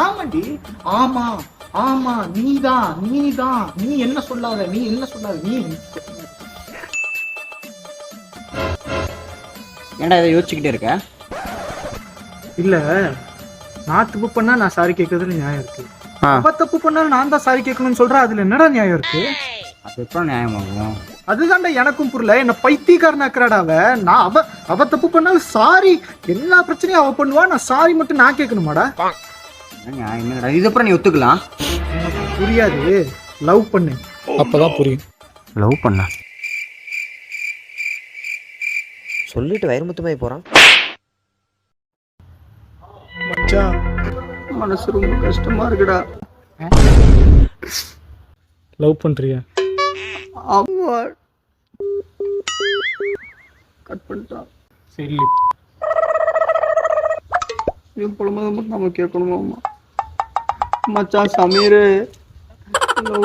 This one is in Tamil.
ஆமாண்டி. ஆமா ஆமா, நீதான் நீதான். நீ என்ன சொல்லாத, நீ என்ன சொல்லாத, நீ. ஏன்டா இதை யோசிச்சுக்கிட்டே இருக்க? இல்ல, நான் தப்பு பண்ணா நான் சாரி கேட்கறதுல நியாயம் இருக்கு. அவ தப்பு பண்ணாலும் நான் தான் சாரி கேட்கணும்னு சொல்றேன். அதுல என்னடா நியாயம் இருக்கு? அது எப்போ நியாயமாகும்? அதுதான்டா எனக்கும் புரியல. என்ன பைத்தியக்காரனாக்குறாடா அவ. நான் அவ தப்பு பண்ணாலும் சாரி, எல்லா பிரச்சனையும் அவ பண்ணுவா, நான் சாரி மட்டும் நான் கேட்கணுமாடா? என்னடா இது அப்புறம் நீ ஒத்துக்கலாம்? புரியாது. லவ் பண்ணு, அப்பதான் புரியும். லவ் பண்ண சொல்லிட்டு வயிறுமுத்துமாய் போறான். மச்சான், மனசு ரொம்ப கஷ்டமா இருக்குடா. லவ் பண்றியா? ஆமா. கட் பண்ணிட்டான். சரி, என் பொழுது மட்டும் நம்ம கேட்கணுமா? மச்சான் சமீர் லவ்